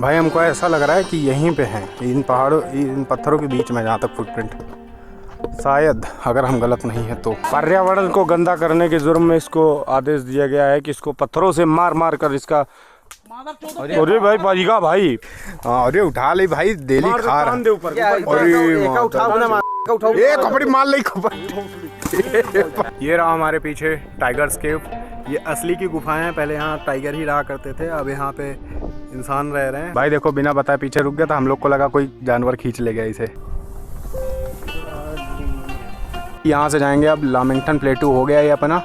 भाई हमको ऐसा लग रहा है कि यहीं पे हैं, इन पहाड़ों, इन पत्थरों के बीच में, जहाँ तक फुटप्रिंट, शायद, अगर हम गलत नहीं है तो। पर्यावरण को गंदा करने के जुर्म में इसको आदेश दिया गया है कि इसको पत्थरों से मार मार कर इसका। अरे भाई बजिगा भाई, अरे उठा ले भाई, डेली खा रहा। अरे कपड़ी मार ले। ये रहा हमारे पीछे टाइगर्स केव। ये असली की गुफाएं हैं, पहले यहाँ टाइगर ही रहा करते थे, अब यहाँ पे इंसान रह रहे हैं। भाई देखो बिना बताए पीछे रुक गया था, हम लोग को लगा कोई जानवर खींच ले गया इसे। यहाँ से जाएंगे अब लामेंगटन प्लेटू। हो गया ये अपना।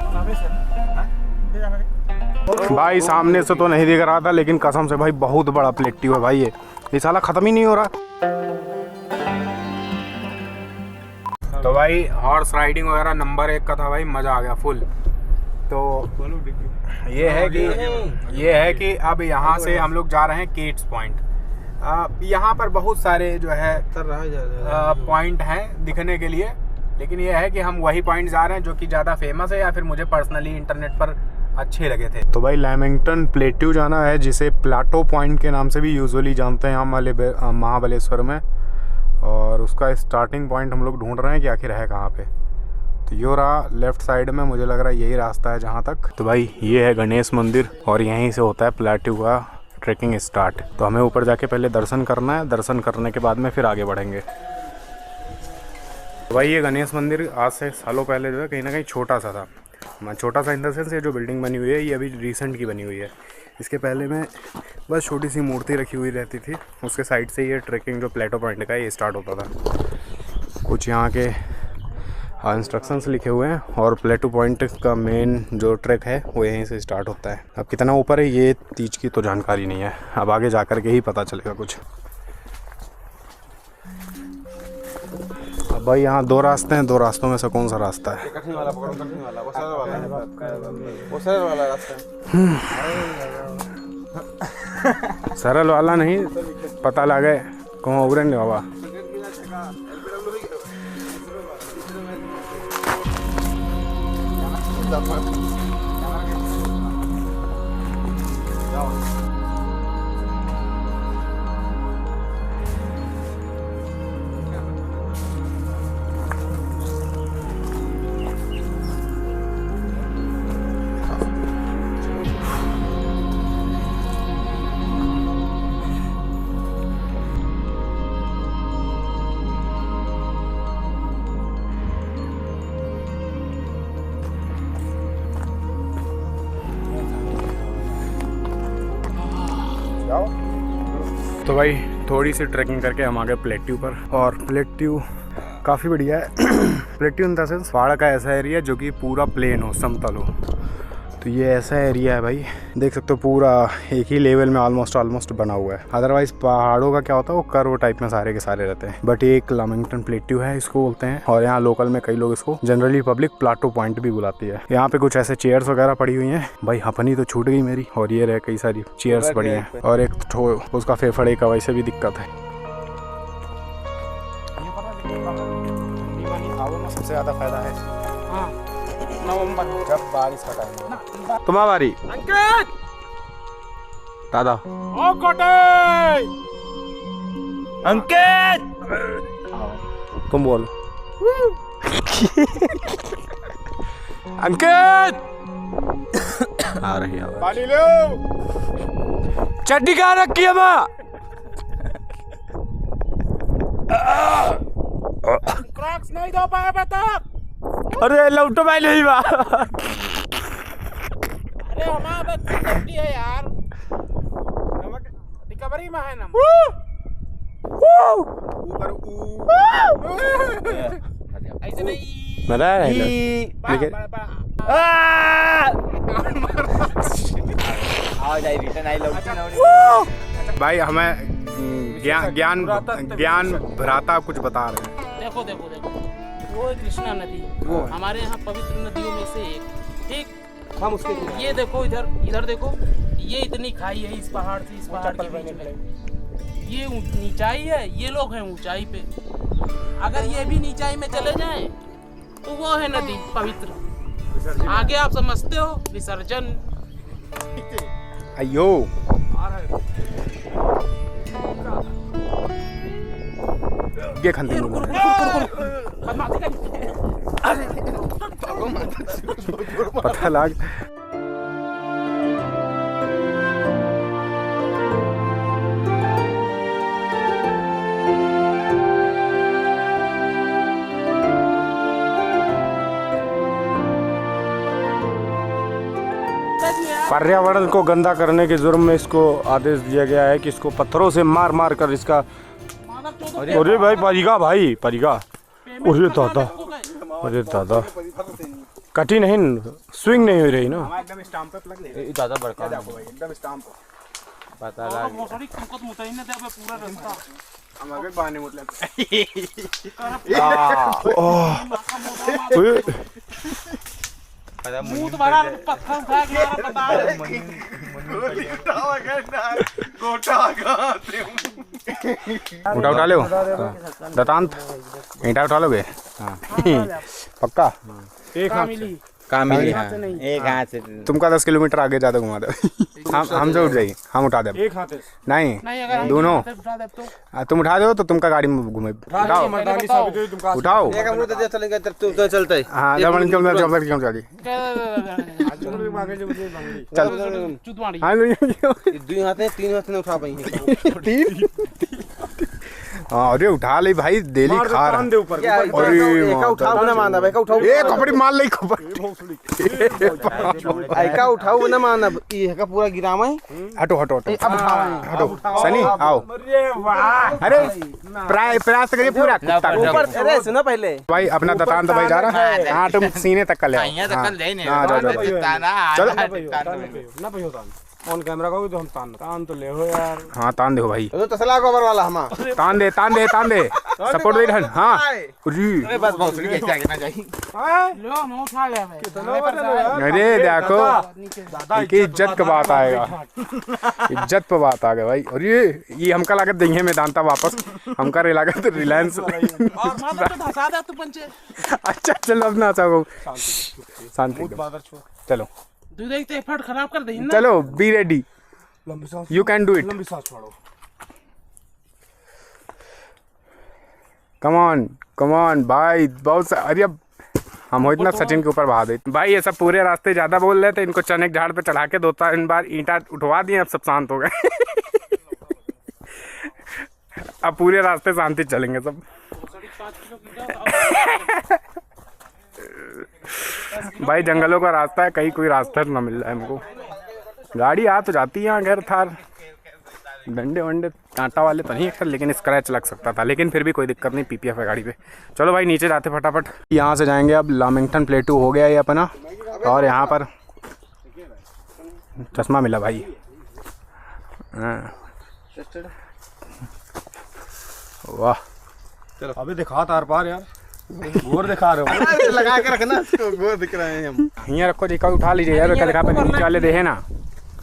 भाई सामने से तो नहीं दिख रहा था, लेकिन कसम से भाई बहुत बड़ा प्लेटू है भाई। ये साला खत्म ही नहीं हो रहा। तो भाई हॉर्स राइडिंग वगैरह नंबर 1 का था भाई, मज़ा आ गया फुल। तो ये है कि अब यहाँ से हम लोग जा रहे हैं केट्स पॉइंट। यहाँ पर बहुत सारे जो है पॉइंट हैं दिखने के लिए, लेकिन ये है कि हम वही पॉइंट जा रहे हैं जो कि ज़्यादा फेमस है या फिर मुझे पर्सनली इंटरनेट पर अच्छे लगे थे। तो भाई लामेंगटन प्लेट्यू जाना है, जिसे प्लाटो पॉइंट के नाम से भी यूजुअली जानते हैं यहाँ महाबलेश्वर में। और उसका स्टार्टिंग पॉइंट हम लोग ढूंढ रहे हैं कि आखिर है कहाँ पे। तो ये रहा लेफ्ट साइड में, मुझे लग रहा है यही रास्ता है जहाँ तक। तो भाई ये है गणेश मंदिर और यहीं से होता है प्लेट्यू का ट्रैकिंग स्टार्ट। तो हमें ऊपर जाके पहले दर्शन करना है, दर्शन करने के बाद में फिर आगे बढ़ेंगे। तो भाई ये गणेश मंदिर आज से सालों पहले जो है कहीं ना कहीं छोटा सा था। छोटा सा इन द सेंस ये जो बिल्डिंग बनी हुई है ये अभी रिसेंट की बनी हुई है। इसके पहले में बस छोटी सी मूर्ति रखी हुई रहती थी, उसके साइड से ये ट्रैकिंग जो प्लेटो पॉइंट का ये स्टार्ट होता था। कुछ यहाँ के इंस्ट्रक्शंस लिखे हुए हैं और प्लेटो पॉइंट का मेन जो ट्रैक है वो यहीं से स्टार्ट होता है। अब कितना ऊपर है ये तीज की तो जानकारी नहीं है, अब आगे जा कर के ही पता चलेगा कुछ। अब भाई यहाँ 2 रास्ते हैं, 2 रास्तों में से कौन सा रास्ता है? कठिन वाला पकड़ो, कठिन वाला, वो सरल वाला रास्ता है। सरल वाला नहीं, पता लगे कौन उबरेंगे बाबा। तो भाई थोड़ी सी ट्रैकिंग करके हम आ गए प्लेट्यू पर, और प्लेट्यू काफ़ी बढ़िया है। प्लेट्यू इन द सेंस पहाड़ का ऐसा एरिया जो कि पूरा प्लेन हो, समतल हो। तो ये ऐसा एरिया है भाई, देख सकते हो पूरा एक ही लेवल में ऑलमोस्ट बना हुआ है। अदरवाइज पहाड़ों का क्या होता है वो कर्व टाइप में सारे के सारे रहते हैं, बट ये एक लामेंगटन प्लेट्यू है इसको बोलते हैं। और यहाँ लोकल में कई लोग इसको जनरली पब्लिक प्लाटो पॉइंट भी बुलाती है। यहाँ पे कुछ ऐसे चेयर्स वगैरह पड़ी हुई हैं भाई, हपनी तो छूट गई मेरी। और ये रहे कई सारी चेयर्स पड़ी हैं और एक उसका फेफड़े का वैसे भी दिक्कत है। सबसे ज्यादा फायदा है नवंबर जब बारिश का टाइम है। तुम्हारा बारी अंकित दादा। ओ कोटे अंकित तुम बोलो। अंकित आ रही है पानी लो। चड्डी कहाँ रखी है माँ? क्रॉक्स नहीं दो पाए बता। अरे लौटो भाई नहीं बा। अरे हमारा बच्ची है यार, रिकवरी में है ना। ऊपर ऐसे नहीं मजा है लेकिन आ जाए रिटर्न आई लौटो भाई। हमें ज्ञान भ्राता कुछ बता रहे हैं। देखो देखो देखो, वो कृष्णा नदी हमारे यहाँ पवित्र नदियों में से एक, ठीक। हम उसके ये देखो, इधर देखो, ये इतनी खाई है इस पहाड़ से इस पहाड़ के बीच में। ये नीचाई है, ये लोग हैं ऊंचाई पे। अगर ये भी नीचाई में चले जाएं तो वो है नदी पवित्र। आगे आप समझते हो विसर्जन। अयो ये खंडे में पता लग पर्यावरण को गंदा करने के जुर्म में इसको आदेश दिया गया है कि इसको पत्थरों से मार मार कर इसका अरे भाई परिगा अरे दादा कठिन नहीं स्विंग नहीं हो रही ना एकदम स्टाम्प पे लग ले दादा बड़का एकदम स्टाम्प पता लग मोटरी कंकत मुताई ने दे पूरा रास्ता हम आगे बाने मतलब मुंह तुम्हारा पत्थर उठा के मारा पता उठा लो दतांत ईंटा उठा लोगे हाँ पक्का एक हाथ मिली कहाँ मिली एक हाथ से तुमका 10 किलोमीटर आगे ज्यादा घुमा दो हम से उठ जाइए हम उठा दे एक हाथ नहीं अगर दोनों उठा दे तो तुम उठा दो तो तुमका गाड़ी में घूमे उठाओ एक हम उधर चलेंगे तब तू तो चलता है हाँ जब क्यों चल चुतवाड़ी हाँ दो हाथ है तीन हाथ ने उठा पाएंगे हाँ अरे उठा ले भाई डेली खा रहा अरे उठाओ ना माना भाई का उठाओ ए कपड़ी मार ले खबर आई का उठाओ ना माना ये का पूरा गिरामा है हटो हटो हटो अब हटो सनी आओ अरे प्रयास करिए पूरा ऊपर अरे सुनो पहले भाई अपना दतांत भाई जा रहा है हाँ तुम सीने तक कर ले हाँ जाओ चलो ऑन कैमरा का तो हम तान तो ले हो यार हाँ तान दे भाई तो तसला कवर वाला हम तान दे सपोर्ट दे हाँ अरे बस बहुत सही कैसे आगे ना जाई लो मैं उठा ले भाई अरे देखो की इज्जत का बात आएगा इज्जत पे बात आ गया भाई अरे ये हमका लागत देंगे मैदान था वापस हमका रे लागत रिलायंस और मां तो धसा दे तू पंचे अच्छा चलो अब ना चाहो शांति चलो तू देखते एफर्ट खराब कर दे ना चलो be ready you can do it लंबी सांस छोड़ो कम ऑन भाई बहुत अरे अब हम हो इतना सचिन के ऊपर बहा दे भाई ये सब पूरे रास्ते ज्यादा बोल रहे थे इनको चने के झाड़ पे चढ़ा के 2-3 बार ईंटा उठवा दिए अब सब शांत हो गए अब पूरे रास्ते शांति चलेंगे सब भाई जंगलों का रास्ता है कहीं कोई रास्ता ना मिल रहा है हमको गाड़ी आ तो जाती है यहाँ घर थार डंडे वंडे कांटा वाले तो नहीं लेकिन स्क्रैच लग सकता था लेकिन फिर भी कोई दिक्कत नहीं पीपीएफ है गाड़ी पे चलो भाई नीचे जाते फटाफट यहाँ से जाएंगे अब लामिंगटन प्लेटू हो गया ये अपना और यहाँ पर चश्मा मिला भाई वाह चलो अभी दिखा तार पार यार गोर दिखा रहे हो लगा के रखना गोर दिख रहे हैं हम यहाँ रखो देखा उठा लीजिए यार दिखा पे नीचे वाले देहे ना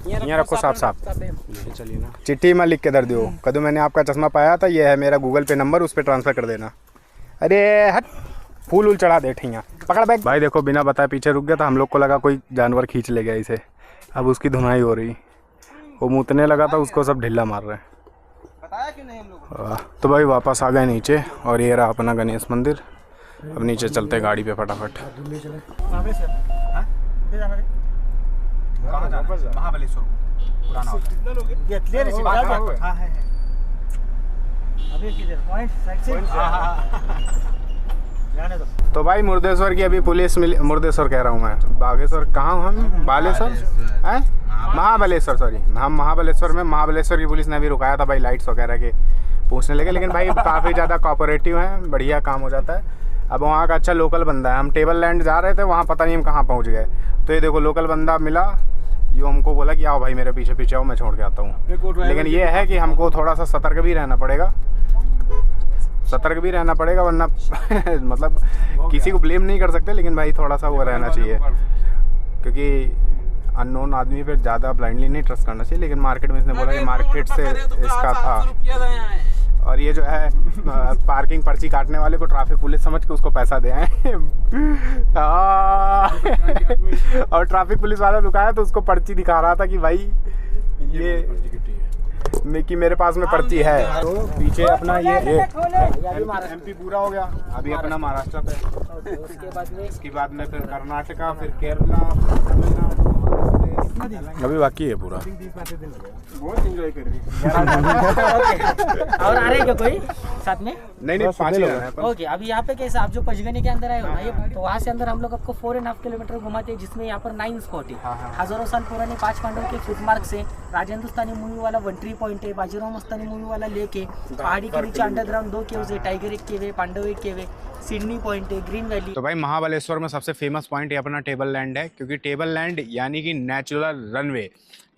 यहाँ रखो साफ चलिए ना चिट्ठी में लिख के दर दो कदू मैंने आपका चश्मा पाया था ये है मेरा गूगल पे नंबर उस पर ट्रांसफर कर देना अरे हट फूल उल चढ़ा दे ठिया पकड़ बैग भाई देखो बिना बताए पीछे रुक गया था हम लोग को लगा कोई जानवर खींच ले गया इसे अब उसकी धुनाई हो रही वो मुतने लगा था उसको सब ढिल्ला मार रहे हैं बताया क्यों नहीं हम लोग तो भाई वापस आ गए नीचे और ये रहा अपना गणेश मंदिर अब नीचे चलते गाड़ी पे फटाफट महाबलेश्वर पुराना तो भाई मुर्देश्वर की अभी पुलिस मिली मुर्देश्वर कह रहा हूँ मैं बागेश्वर कहाँ हूँ हम बालेश्वर हैं महाबलेश्वर सॉरी हम महाबलेश्वर में महाबलेश्वर की पुलिस ने अभी रुकाया था भाई लाइट्स वगैरह के पूछने लगे लेकिन भाई काफ़ी ज़्यादा कोऑपरेटिव हैं बढ़िया काम हो जाता है अब वहाँ का अच्छा लोकल बंदा है हम टेबल लैंड जा रहे थे वहाँ पता नहीं हम कहाँ पहुँच गए तो ये देखो लोकल बंदा मिला यो हमको बोला कि आओ भाई मेरे पीछे पीछे आओ मैं छोड़ के आता हूँ लेकिन ये है कि हमको थोड़ा सा सतर्क भी रहना पड़ेगा वरना मतलब किसी को ब्लेम नहीं कर सकते लेकिन भाई थोड़ा सा वो रहना चाहिए क्योंकि अननोन आदमी पे ज़्यादा ब्लाइंडली नहीं ट्रस्ट करना चाहिए लेकिन मार्केट में इसने बोला कि मार्केट से इसका था और ये जो है पार्किंग पर्ची काटने वाले को ट्रैफिक पुलिस समझ के उसको पैसा दे आए और ट्रैफिक पुलिस वाला रुकाया तो उसको पर्ची दिखा रहा था कि भाई ये कि मेरे पास में पर्ची है। तो पीछे अपना ये MP पूरा हो गया, अभी अपना महाराष्ट्र पे, उसके बाद में फिर कर्नाटका, फिर केरला, तमिलनाडु, अभी बाकी है पूरा। बहुत एंजॉय कर रही है। और आ रहे क्या कोई साथ में? नहीं 5 लोग हैं। ओके, अभी यहाँ पे कैसे आप जो पंचगनी के अंदर आए हो ना, तो वहाँ से अंदर हम लोग आपको 4.5 किलोमीटर घुमाते हैं, जिसमें यहाँ पर 9 स्पॉट है। हजारों साल पुराने 5 पांडव के फुटमार्क से राजा हिंदुस्तानी मूवी वाला वंट्री पॉइंट है, बाजीराव मस्तानी मूवी वाला लेक है, पहाड़ी के नीचे अंडरग्राउंड 2 केव्स है, टाइगर एक केव है, पांडव एक केव है, सिडनी पॉइंट है, ग्रीन वैली। तो भाई महाबलेश्वर में सबसे फेमस पॉइंट ये अपना टेबल लैंड है, क्योंकि टेबल लैंड यानी कि नेचुरल रनवे।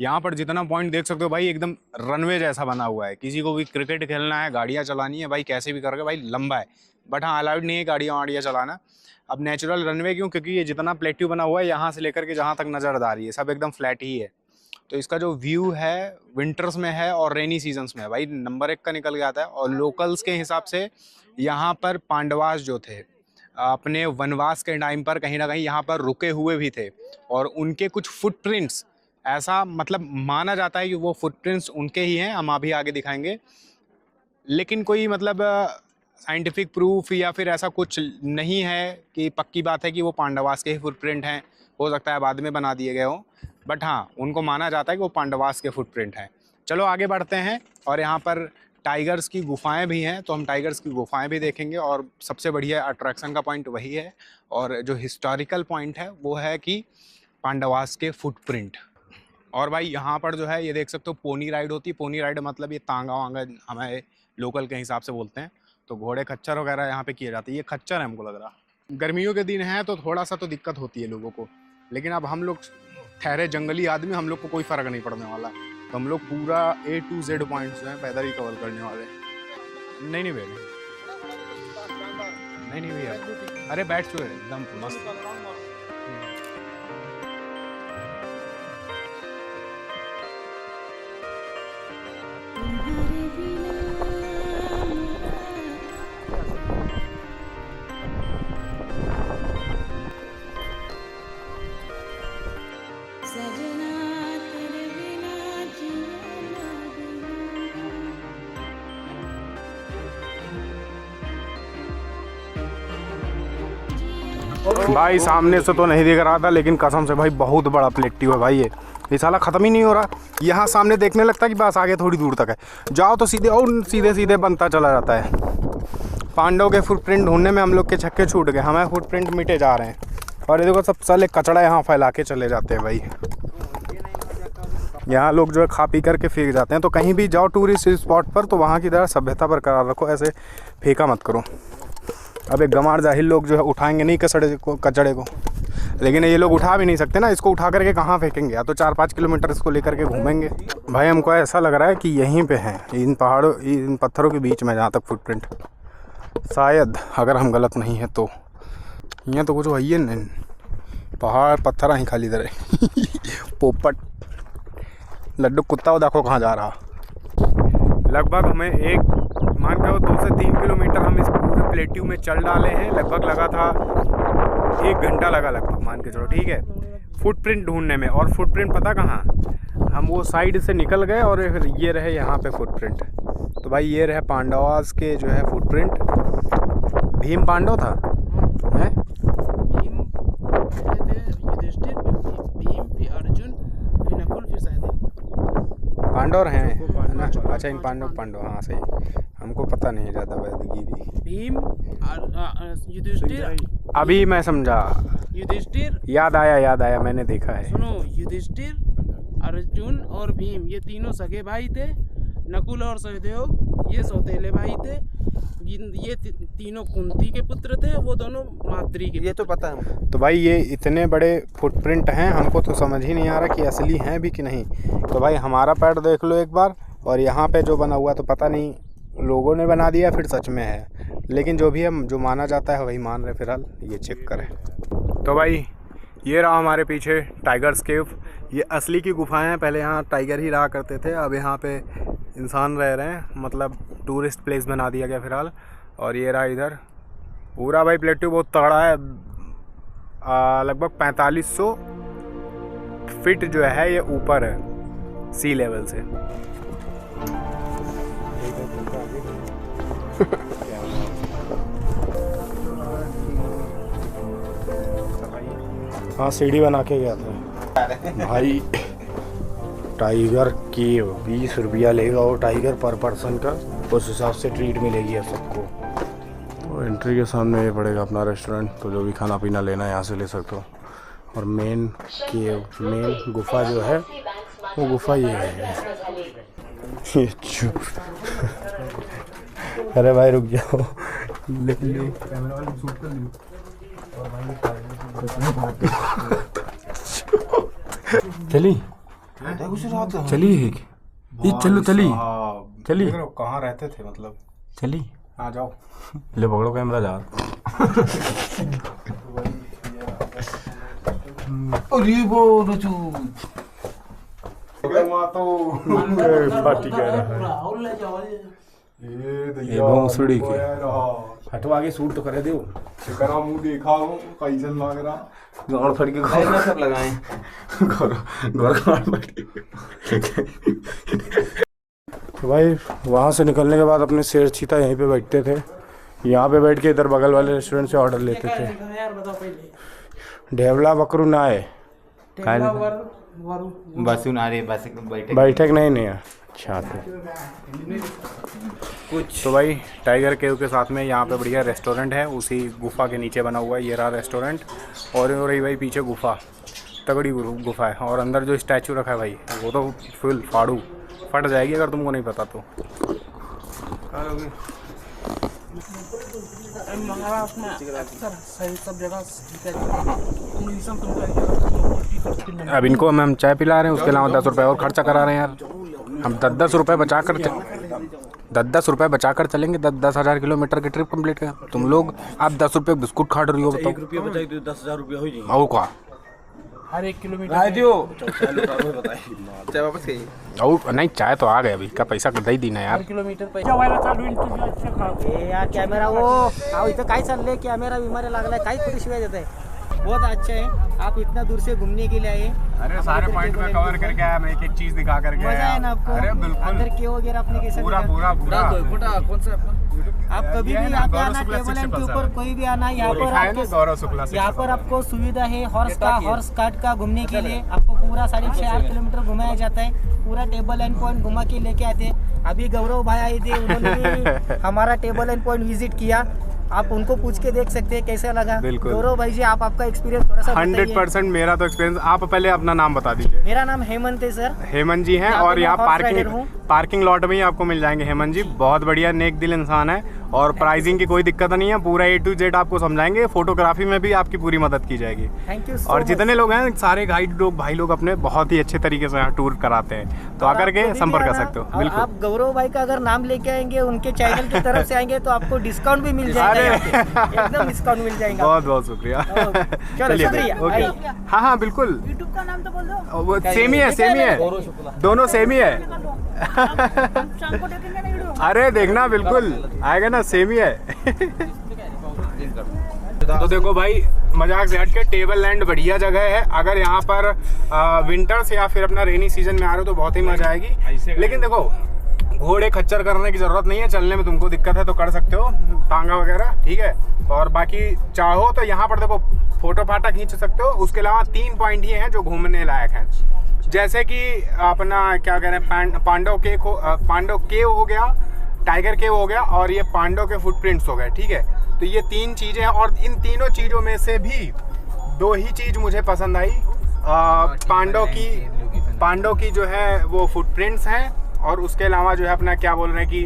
यहाँ पर जितना पॉइंट देख सकते हो भाई, एकदम रनवे जैसा बना हुआ है। किसी को भी क्रिकेट खेलना है, गाड़ियाँ चलानी है भाई, कैसे भी करके भाई, लंबा है, बट हाँ अलाउड नहीं है गाड़ियाँ वाड़ियाँ चलाना। अब नेचुरल रनवे क्यों? क्योंकि ये जितना प्लेट्यू बना हुआ है यहाँ से लेकर के जहाँ तक नज़र आ रही है सब एकदम फ्लैट ही है। तो इसका जो व्यू है विंटर्स में है और रेनी सीजन्स में है भाई, नंबर 1 का निकल के आता है। और लोकल्स के हिसाब से यहाँ पर पांडवास जो थे अपने वनवास के टाइम पर कहीं ना कहीं यहाँ पर रुके हुए भी थे, और उनके कुछ फुटप्रिंट्स, ऐसा मतलब माना जाता है कि वो फुटप्रिंट्स उनके ही हैं। हम अभी आगे दिखाएंगे, लेकिन कोई मतलब साइंटिफिक प्रूफ या फिर ऐसा कुछ नहीं है कि पक्की बात है कि वो पांडवास के ही फुटप्रिंट हैं। हो सकता है बाद में बना दिए गए हों, बट हाँ उनको माना जाता है कि वो पांडवास के फुटप्रिंट हैं। चलो आगे बढ़ते हैं, और यहाँ पर टाइगर्स की गुफाएं भी हैं, तो हम टाइगर्स की गुफाएं भी देखेंगे। और सबसे बढ़िया अट्रैक्शन का पॉइंट वही है, और जो हिस्टोरिकल पॉइंट है वो है कि पांडवास के फुटप्रिंट। और भाई यहाँ पर जो है ये देख सकते हो पोनी राइड होती है। पोनी राइड मतलब ये तांगा वांगा हमारे लोकल के हिसाब से बोलते हैं। तो घोड़े खच्चर वगैरह यहाँ पे किए जाते हैं। ये खच्चर है हमको लग रहा। गर्मियों के दिन है तो थोड़ा सा तो दिक्कत होती है लोगों को, लेकिन अब हम लोग ठहरे जंगली आदमी, हम लोग को कोई फ़र्क नहीं पड़ने वाला। तो हम लोग पूरा A to Z पॉइंट्स जो हैं पैदल ही कवर करने वाले। नहीं भैया, नहीं भैया, अरे बैठ चुके एकदम मस्त। भाई सामने से तो नहीं दिख रहा था, लेकिन कसम से भाई बहुत बड़ा प्लेट्यू है भाई। ये साला ख़त्म ही नहीं हो रहा। यहाँ सामने देखने लगता है कि बस आगे थोड़ी दूर तक है, जाओ तो सीधे और सीधे बनता चला जाता है। पांडव के फुटप्रिंट ढूंढने में हम लोग के छक्के छूट गए, हमारे फुटप्रिंट मिटे जा रहे हैं। और ये देखो सब साले कचड़ा यहाँ फैला के चले जाते हैं भाई। यहाँ लोग जो है खा पी करके फेंक जाते हैं। तो कहीं भी जाओ टूरिस्ट स्पॉट पर तो वहाँ की तरह सभ्यता बरकरार रखो, ऐसे फेंका मत करो। अब एक गंवार जाहिल लोग जो है उठाएंगे नहीं कचड़े को, लेकिन ये लोग उठा भी नहीं सकते ना, इसको उठा करके कहाँ फेंकेंगे? या तो 4-5 किलोमीटर इसको लेकर के घूमेंगे। भाई हमको ऐसा लग रहा है कि यहीं पे हैं, इन पहाड़ों, इन पत्थरों के बीच में जहाँ तक फुटप्रिंट, शायद अगर हम गलत नहीं है तो। यहाँ तो कुछ वही है नहीं, पहाड़ पत्थर ही खाली तरह। पोपट लड्डू कुत्ता वो देखो कहाँ जा रहा। लगभग हमें मान के 2 से 3 किलोमीटर हम इस पूरे प्लेट्यू में चल डाले हैं। लगभग लगा था 1 घंटा लगा लगभग, मान के चलो, ठीक है, फुटप्रिंट ढूंढने में। और फुटप्रिंट पता कहाँ, हम वो साइड से निकल गए और ये रहे यहाँ पे फुटप्रिंट। तो भाई ये रहे पांडवास के जो है फुटप्रिंट। भीम पांडव था है? भीम युधिष्ठिर, भीम फिर अर्जुन फिर नकुल फिर सहदेव। पांडव हैं ना? अच्छा इन पांडव हाँ सही, हमको पता नहीं ज़्यादा वैदिक। भीम युधिष्ठिर, अभी मैं समझा, युधिष्ठिर याद आया, मैंने देखा है। सुनो, युधिष्ठिर, अर्जुन और भीम ये तीनों सगे भाई थे। नकुल और सहदेव ये सौतेले भाई थे। ये तीनों कुंती के पुत्र थे, वो दोनों माद्री के। ये तो पता है। तो भाई ये इतने बड़े फुटप्रिंट हैं, हमको तो समझ ही नहीं आ रहा कि असली हैं भी कि नहीं। तो भाई हमारा पैर देख लो एक बार, और यहाँ पे जो बना हुआ तो पता नहीं लोगों ने बना दिया फिर सच में है, लेकिन जो भी है जो माना जाता है वही मान रहे। फिलहाल ये चेक करें। तो भाई ये रहा हमारे पीछे टाइगर्स केव। ये असली की गुफाएं हैं, पहले यहाँ टाइगर ही रहा करते थे, अब यहाँ पे इंसान रह रहे हैं, मतलब टूरिस्ट प्लेस बना दिया गया फिलहाल। और ये रहा इधर पूरा भाई प्लेट्यू बहुत तगड़ा है। लगभग 4500 फीट जो है ये ऊपर है सी लेवल से। हाँ सीढ़ी बना के गया था भाई। टाइगर केव 20 रुपया लेगा वो टाइगर पर पर्सन का, उस हिसाब से ट्रीट मिलेगी अब सबको। तो एंट्री के सामने ये पड़ेगा अपना रेस्टोरेंट, तो जो भी खाना पीना लेना है यहाँ से ले सकते हो। और मेन केव, मेन गुफा जो है वो गुफा ये है। अरे भाई रुक जाओ, ले लो कैमरा वाले शूट कर लियो। चली चली ये चलो चली चली। कहाँ रहते थे मतलब? चली आ जाओ, ले पकड़ो कैमरा जा। अरे वो रचू पार्टी कह रहा है ये भोंसड़ी के हटो आगे सूट तो करे दो। करा मुंह देखा हो कैसे लग रहा, गाड़ फट के घर सब लगाए तो भाई वहाँ से निकलने के बाद अपने शेर चीता यहीं पे बैठते थे, यहाँ पे बैठ के इधर बगल वाले रेस्टोरेंट से ऑर्डर लेते थे। ढेवला बकरू ना है बस नारे बस बैठक नहीं है। अच्छा कुछ तो भाई टाइगर केव के साथ में यहाँ पे बढ़िया रेस्टोरेंट है, उसी गुफा के नीचे बना हुआ है। ये रहा रेस्टोरेंट और रही भाई पीछे गुफा, तगड़ी गुफा है। और अंदर जो स्टैचू रखा है भाई वो तो फुल फाड़ू फट जाएगी अगर तुमको नहीं पता तो। अब इनको हम चाय पिला रहे हैं, उसके अलावा 10 रुपये और खर्चा करा रहे हैं यार। हम 10 रुपये बचा कर 10 रुपये बचा कर चलेंगे 10 हज़ार किलोमीटर की ट्रिप कंप्लीट कर। तुम लोग आप 10 रुपये बिस्कुट खा रही हो, बताओ 1 रुपया बचाई तो 10,000 रुपया हो जाएगा। आओ का हर 1 किलोमीटर चाय वापस गई और नहीं, चाय तो आ गए अभी का पैसा दे ही देना यार। किलोमीटर यार कॅमेरा वो अहो इथं काय चाललंय, कॅमेरा बिमारी लागलाय, काही कुठे शिवाय देत आहे। बहुत अच्छा है, आप इतना दूर से घूमने के लिए आए। अरे सारे पॉइंट में कवर करके आया, मैं एक चीज दिखा करके मजा आया। है ना आपको? अरे बिल्कुल अंदर के वगैरह आपने कैसा पूरा देखा? पूरा पूरा कौन सा आप कभी भी यहाँ पे आना, टेबल एंड के ऊपर कोई भी आना, यहाँ पर आपको गौरव शुक्ला यहाँ पर आपको सुविधा है हॉर्स कार्ट का घूमने के लिए। आपको पूरा 8.5 किलोमीटर घुमाया जाता है, पूरा टेबल एंड पॉइंट घुमा के लेके आते हैं। अभी गौरव भाई आए थे, उन्होंने भी हमारा टेबल एंड पॉइंट विजिट किया, आप उनको पूछ के देख सकते हैं कैसा लगा। बिल्कुल। गौरव भाई जी आप आपका एक्सपीरियंस थोड़ा सा 100% मेरा तो एक्सपीरियंस। आप पहले अपना नाम बता दीजिए। मेरा नाम हेमंत है सर। हेमंत जी हैं यहाँ और पे यहाँ मैं horse rider हूँ। पार्किंग लॉट में ही आपको मिल जाएंगे हेमंत जी। बहुत बढ़िया नेक दिल इंसान है और प्राइसिंग की कोई दिक्कत नहीं है, पूरा A to Z आपको समझाएंगे। फोटोग्राफी में भी आपकी पूरी मदद की जाएगी। Thank you. और जितने लोग हैं सारे गाइड लोग भाई लोग अपने बहुत ही अच्छे तरीके से यहाँ टूर कराते हैं, तो आकर के संपर्क कर सकते हो। बिल्कुल आप गौरव भाई का अगर नाम लेके आएंगे, उनके चैनल की तरफ से आएंगे तो आपको डिस्काउंट भी मिल जाएगा, यहाँ पे। एकदम डिस्काउंट मिल जाएगा। बहुत बहुत शुक्रिया। चलो शुक्रिया। ओके आइए। हाँ हाँ बिल्कुल, यूट्यूब का नाम तो बोल दो। वो सेम ही है दोनों सेम ही है। शाम को देखेंगे ना वीडियो। अरे देखना बिल्कुल आएगा ना, सेम ही है। तो देखो भाई मजाक से हट के टेबल लैंड बढ़िया जगह है। अगर यहाँ पर विंटर्स या फिर अपना रेनी सीजन में आ रहे हो तो बहुत ही मजा आएगी। लेकिन देखो घोड़े खच्चर करने की जरूरत नहीं है, चलने में तुमको दिक्कत है तो कर सकते हो टांगा वगैरह, ठीक है। और बाकी चाहो तो यहाँ पर देखो फोटो फाटा खींच सकते हो। उसके अलावा 3 पॉइंट ये हैं जो घूमने लायक हैं, जैसे कि अपना क्या कह रहे हैं पांडव केव हो गया, टाइगर केव हो गया और ये पांडव के फुटप्रिंट्स हो गए, ठीक है। तो ये 3 चीज़ें हैं और इन तीनों चीज़ों में से भी 2 ही चीज़ मुझे पसंद आई। पांडव की जो है वो फुटप्रिंट्स हैं और उसके अलावा जो है अपना क्या बोल रहे हैं कि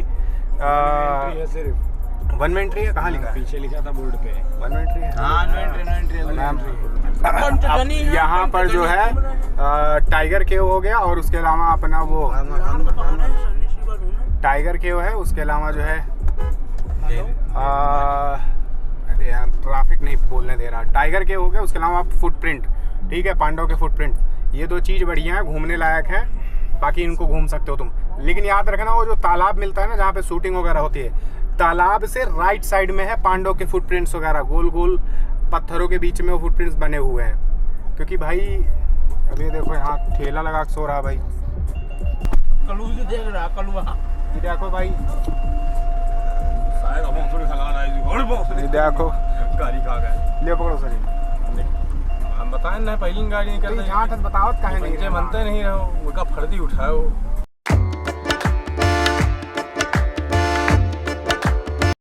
1 में एंट्री है। कहाँ लिखा है? पीछे लिखा था बोर्ड पे 1 में एंट्री है। हाँ अब यहाँ पर जो है टाइगर केव हो गया और उसके अलावा अपना वो टाइगर केव है। उसके अलावा जो है अरे यार ट्रैफिक नहीं बोलने दे रहा। टाइगर केव हो गया, उसके अलावा फुटप्रिंट, ठीक है, पांडव के फुटप्रिंट। ये 2 चीज़ बढ़िया है, घूमने लायक है, बाकी इनको घूम सकते हो तुम। लेकिन याद रखना वो जो तालाब मिलता है ना जहाँ पे शूटिंग वगैरह होती है, तालाब से राइट साइड में है पांडव के फुटप्रिंट्स वगैरह, गोल गोल पत्थरों के बीच में वो फुटप्रिंट्स बने हुए हैं। क्योंकि भाई अभी देखो यहाँ ठेला लगा के सो रहा भाई, कलू देख रहा कलुआ। ये देखो भाई ये देखो गाड़ी खा गए ले पकड़ो सर हम बताएं ना पहली गाड़ी निकल यहाँ तक बताओ काहे नहीं मनते नहीं रहो उनका फर्दी उठाओ